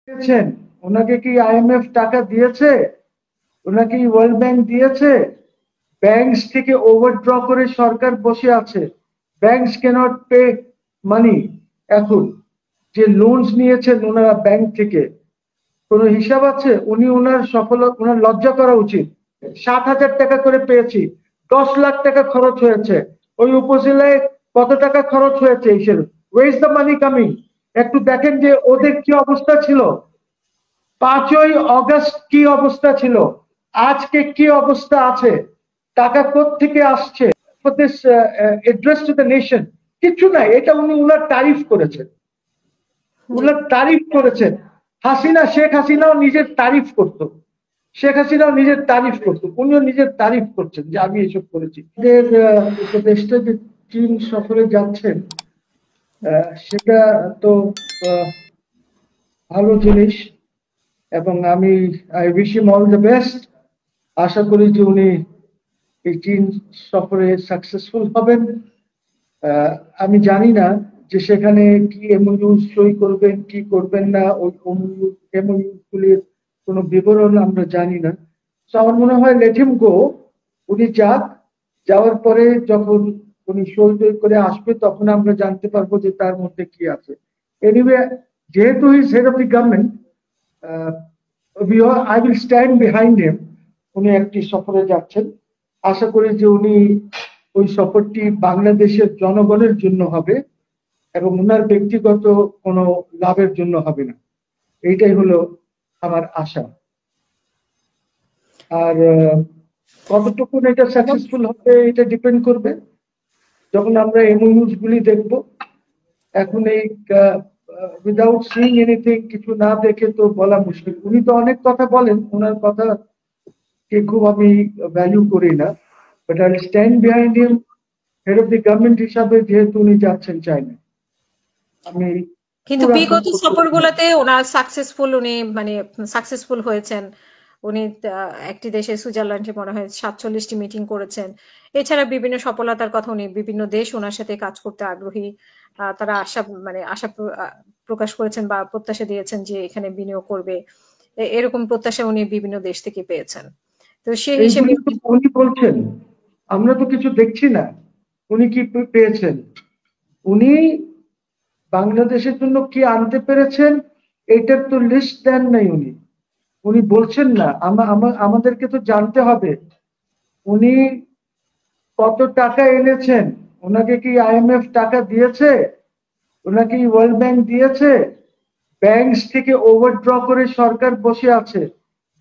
দিয়েছেন, ওনাকে কি আইএমএফ টাকা দিয়েছে? ওনাকে কি ওয়ার্ল্ড ব্যাংক দিয়েছে? ব্যাংকস থেকে ওভারড্র করে সরকার বসে আছে। ব্যাংকস ক্যানট পে মানি। এখন যে লোনস নিয়েছেন ওনারা ব্যাংক থেকে, কোনো হিসাব আছে? উনি ওনার ওনার লজ্জা করা উচিত। 7,000 টাকা করে পেয়েছি, 10 লাখ টাকা খরচ হয়েছে। ওই উপজেলায় কত টাকা খরচ হয়েছে হিসেবে? Way is the money coming? একটু দেখেন যে ওদের কি অবস্থা ছিল। 5ই অগস্ট কি অবস্থা ছিল, আজকে কি অবস্থা আছে, টাকা কোত্থেকে আসছে, এড্রেস টু দ্য নেশন কিছু নাই। এটা উনি উনার তারিফ করেছেন, উনার তারিফ করেছেন। শেখ হাসিনাও নিজের তারিফ করত, শেখ হাসিনাও নিজের তারিফ করতো, উনিও নিজের তারিফ করছেন যে আমি এসব করেছি। এদের উপদেষ্টা যে চীন সফরে যাচ্ছেন, সেটা তো ভালো জিনিস, এবং আমি I wish him all the best. আশা করি যে উনি এই চীন সফরে সাকসেসফুল হবেন। আমি জানি না যে সেখানে কি এমওইউ সই করবেন কি করবেন না, ওই এমওইউ গুলির কোনো বিবরণ আমরা জানি না। তো আমার মনে হয় লেট হিম গো, উনি যাক, যাওয়ার পরে যখন উনি সই টই করে আসবে তখন আমরা জানতে পারবো যে তার মধ্যে কি আছে। এনিওয়ে, যেহেতু is head of the government, I will stand behind him. উনি একটি সফরে যাচ্ছেন, আশা করি যে উনি ওই সফরটি বাংলাদেশের জনগণের জন্য হবে এবং ওনার ব্যক্তিগত কোনো লাভের জন্য হবে না। এইটাই হলো আমার আশা। আর কতটুকু এটা সাকসেসফুল হবে এটা ডিপেন্ড করবে যখন আমরা এমওইউস গুলি দেখব। এখন এই উইদাউট সিইং এনিথিং, কিছু না দেখে তো বলা মুশকিল। উনি তো অনেক কথা বলেন, ওনার কথা কে খুব আমি ভ্যালু করি না, but I stand behind him head of the government হিসাবে, যেহেতু উনি যাচ্ছেন চাইনা। আমি কিন্তু বিগত সফরগুলোতে ওনার সাকসেসফুল, উনি মানে সাকসেসফুল হয়েছেন। উনি একটি দেশে সুইজারল্যান্ডে মনে হয় 47টি মিটিং করেছেন। এছাড়া বিভিন্ন সফলতার কথা, উনি বিভিন্ন দেশ ওনার সাথে কাজ করতে আগ্রহী। তারা আশা প্রকাশ করেছেন বা প্রত্যাশা দিয়েছেন যে এখানে বিনিয়োগ করবে। এরকম প্রত্যাশা উনি বিভিন্ন দেশ থেকে পেয়েছেন। তো সেই হিসেবে উনি বলছেন, আমরা তো কিছু দেখছি না উনি কি পেয়েছেন। উনি বাংলাদেশের জন্য কি আনতে পেরেছেন এটার তো লিস্ট দেন নাই উনি। উনি বলছেন না, আমাদেরকে তো জানতে হবে উনি কত টাকা এনেছেন। ওনাকে কি আইএমএফ টাকা দিয়েছে? ওনাকে কি ওয়ার্ল্ড ব্যাংক দিয়েছে? ব্যাংকস থেকে ওভারড্র করে সরকার বসে আছে।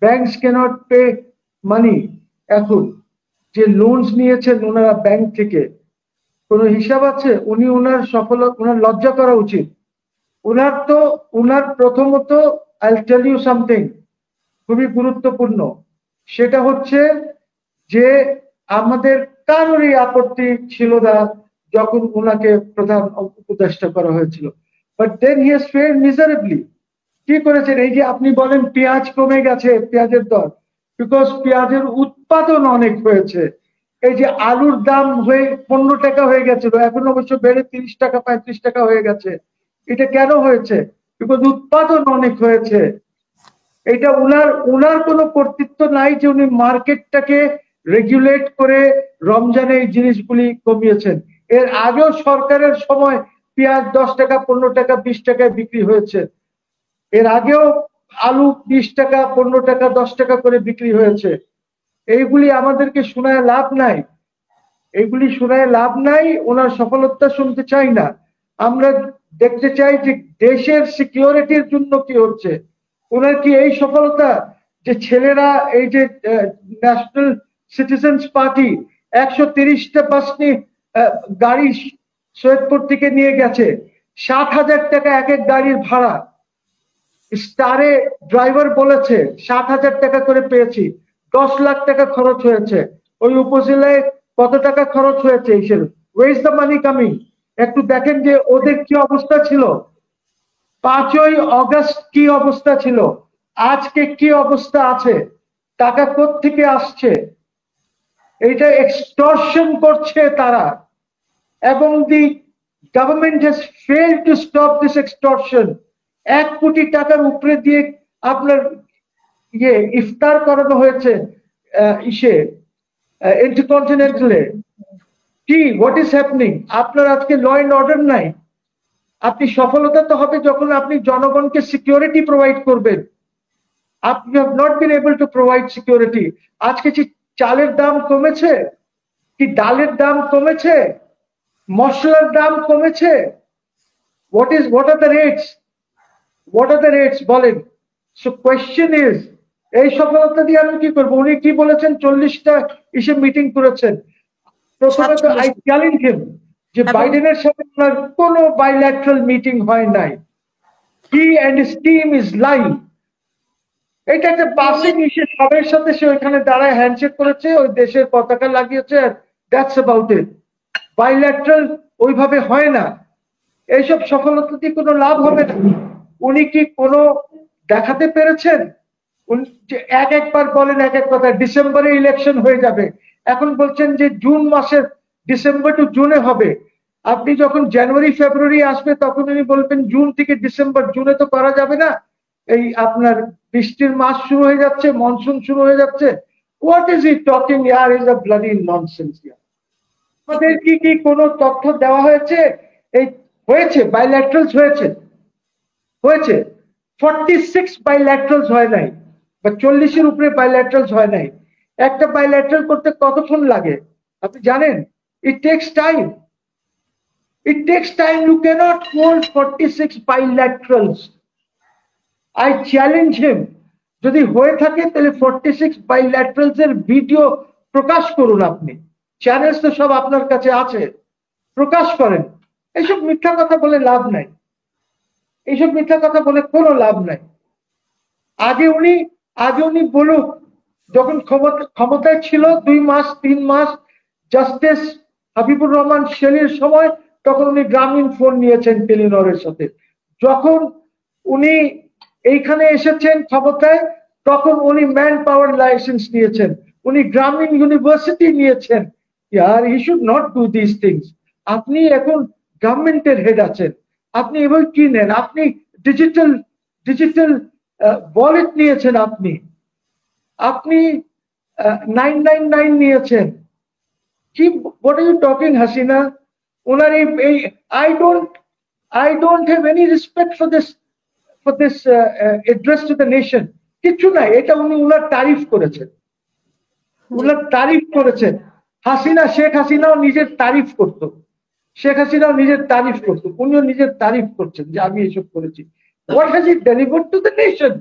ব্যাংকস ক্যানট পে মানি। এখন যে লোনস নিয়েছেন ওনারা ব্যাংক থেকে, কোনো হিসাব আছে? উনি ওনার লজ্জা করা উচিত। ওনার প্রথমত আই টেল ইউ সামথিং খুবই গুরুত্বপূর্ণ, সেটা হচ্ছে যে আমাদের কারোরই আপত্তি ছিল না যখন ওনাকে প্রধান উপদেষ্টা করা হয়েছিল, but then he has fared miserably. কি করেছেন? এই যে আপনি বলেন পেঁয়াজ কমে গেছে, পেঁয়াজের দর, বিকজ পেঁয়াজের উৎপাদন অনেক হয়েছে। এই যে আলুর দাম হয়ে 15 টাকা হয়ে গেছিল, এখন অবশ্য বেড়ে 30 টাকা 35 টাকা হয়ে গেছে। এটা কেন হয়েছে? বিকজ উৎপাদন অনেক হয়েছে। এটা উনার কোনো কর্তৃত্ব নাই যে উনি মার্কেটটাকে রেগুলেট করে রমজানে এই জিনিসগুলি কমিয়েছেন। এর আগেও সরকারের সময় পেঁয়াজ 10 টাকা 15 টাকা 20 টাকায় বিক্রি হয়েছে। এর আগেও আলু 20 টাকা 15 টাকা 10 টাকা করে বিক্রি হয়েছে। এইগুলি আমাদেরকে শোনায় লাভ নাই, এইগুলি শোনায় লাভ নাই। ওনার সফলতা শুনতে চাই না, আমরা দেখতে চাই যে দেশের সিকিউরিটির জন্য কি হচ্ছে। ওনার কি এই সফলতা যে ছেলেরা এই যে ন্যাশনাল সিটিজেন্স পার্টি 130টা বাস নিয়ে গাড়ি সৈয়দপুর থেকে নিয়ে গেছে, 7,000 টাকা এক এক গাড়ির ভাড়া। স্টারে ড্রাইভার বলেছে 7,000 টাকা করে পেয়েছি, 10 লাখ টাকা খরচ হয়েছে। ওই উপজেলায় কত টাকা খরচ হয়েছে হিসেবে? Way is the money coming? একটু দেখেন যে ওদের কি অবস্থা ছিল। 5ই অগস্ট কি অবস্থা ছিল, আজকে কি অবস্থা আছে, টাকা কোত্থেকে আসছে। এটা এক্সটর্শন করছে তারা, এবং the government has failed to stop this extortion. 1 কোটি টাকার উপরে দিয়ে আপনার ইফতার করানো হয়েছে ইসে ইন্টারকন্টিনেন্টালে। কি হোয়াট ইজ হ্যাপনিং? আপনার আজকে ল এন্ড অর্ডার নাই। আপনি সফলতা তো হবে যখন আপনি জনগণকে সিকিউরিটি প্রোভাইড করবেন। আপনি have not been able to provide security. আজকে কি চালের দাম কমেছে? কি ডালের দাম কমেছে? মশলার দাম কমেছে? what are the rates? What are the rates বলেন? So question is, এই সফলতা দিয়ে আমি কি করবো? উনি কি বলেছেন? 40টা ইসে মিটিং করেছেন। প্রথমে তো আই চ্যালেঞ্জ হিম যে বাইডেনের সাথে আপনার কোনো বাইল্যাটারাল মিটিং হয় নাই। He and his team is lying. এটা একটা পাসিং ইস্যু, সবার সাথে সে ওইখানে দাঁড়ায় হ্যান্ডশেক করেছে, ওই দেশের পতাকা লাগিয়েছে, দ্যাটস অ্যাবাউট ইট। বাইল্যাটারাল ওইভাবে হয় না। এইসব সফলতা দিয়ে কোনো লাভ হবে না। উনি কি কোনো দেখাতে পেরেছেন? একবার বলেন এক এক কথা, ডিসেম্বরে ইলেকশন হয়ে যাবে, এখন বলছেন যে জুন মাসের ডিসেম্বর টু জুনে হবে। আপনি যখন জানুয়ারি ফেব্রুয়ারি আসবে তখন উনি বলবেন জুন থেকে ডিসেম্বর। জুনে তো করা যাবে না, এই আপনার বৃষ্টির মাস শুরু হয়ে যাচ্ছে, মনসুন শুরু হয়ে যাচ্ছে। হোয়াট ইজ হি টকিং ইয়ার? ইজ আ ব্লাডি ননসেন্স ইয়ার। আমাদের কি কি কোনো তথ্য দেওয়া হয়েছে? এই হয়েছে বাইল্যাটারালস হয়েছে 46 বাইল্যাটারালস হয় নাই, বা 40-এর উপরে বাইল্যাটারালস হয় নাই। একটা বাইল্যাটারাল করতে কতক্ষণ লাগে আপনি জানেন? ইট tax time. It takes time. You cannot hold 46 bilaterals. I challenge him. যদি হয়ে থাকে তাহলে 46 bilaterals এর ভিডিও প্রকাশ করুন। আপনি চ্যানেলস তো সব আপনার কাছে আছে, প্রকাশ করেন। এইসব মিথ্যা কথা বলে লাভ নাই, এইসব মিথ্যা কথা বলে কোনো লাভ নাই। আগে উনি বলুক, যখন ক্ষমতায় ছিল 2 মাস 3 মাস জাস্টিস হাবিবুর রহমান শেলির সময়, তখন উনি গ্রামীণ ফোন নিয়েছেন টেলিনরের সাথে। যখন উনি এইখানে এসেছেন ক্ষমতায়, তখন উনি ম্যান পাওয়ার লাইসেন্স নিয়েছেন, উনি গ্রামীণ ইউনিভার্সিটি নিয়েছেন। ইয়ার he should not do this things. আপনি এখন গভর্নমেন্টের হেড আছেন, আপনি এবার কি নেন? আপনি ডিজিটাল ওয়ালেট নিয়েছেন, আপনি 999 নিয়েছেন। কি what are you talking Hasina? ওনার এই I don't have any respect for this address to the nation. কিছু নাই, এটা উনি ওনার তারিফ করেছেন, হাসিনা, শেখ হাসিনাও নিজের তারিফ করতো, উনিও নিজের তারিফ করছেন যে আমি এসব করেছি। What has he delivered to the nation?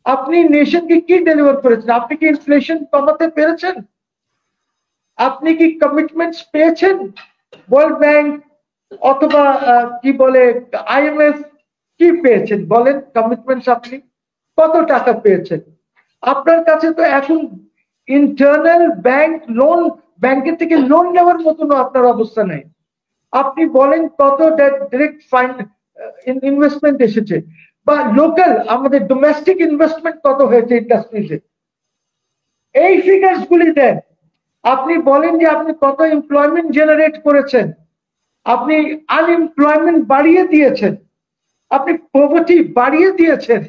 আপনি নেশনকে কি ডেলিভার করেছেন? আপনি কি ইনফ্লেশন কমাতে পেরেছেন? আপনি কি কমিটমেন্টস পেয়েছেন? ওয়ার্ল্ড ব্যাংক অথবা কি বলে IMF কি পেয়েছেন বলেন? কমিটমেন্টস আপনি কত টাকা পেয়েছেন? আপনার কাছে তো এখন ইন্টারনাল ব্যাংকের থেকে লোন নেওয়ার মতন আপনার অবস্থা নেই। আপনি বলেন কত ডাইরেক্ট ইনভেস্টমেন্ট এসেছে, বা লোকাল আমাদের ডোমেস্টিক ইনভেস্টমেন্ট কত হয়েছে ইন্ডাস্ট্রিজে, এই ফিগার্স গুলি দেন। আপনি বলেন যে আপনি কত এমপ্লয়মেন্ট জেনারেট করেছেন, আপনি আনএমপ্লয়মেন্ট বাড়িয়ে দিয়েছেন, আপনি পভার্টি বাড়িয়ে দিয়েছেন।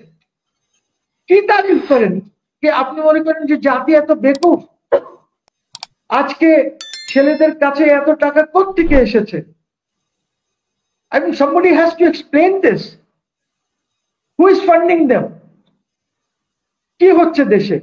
কি তারিফ করেন? কি আপনি মনে করেন যে জাতি এত বেকুফ? আজকে ছেলেদের কাছে এত টাকা কোত্থেকে এসেছে? I mean, somebody has to explain this. Who is funding them? কি হচ্ছে দেশে?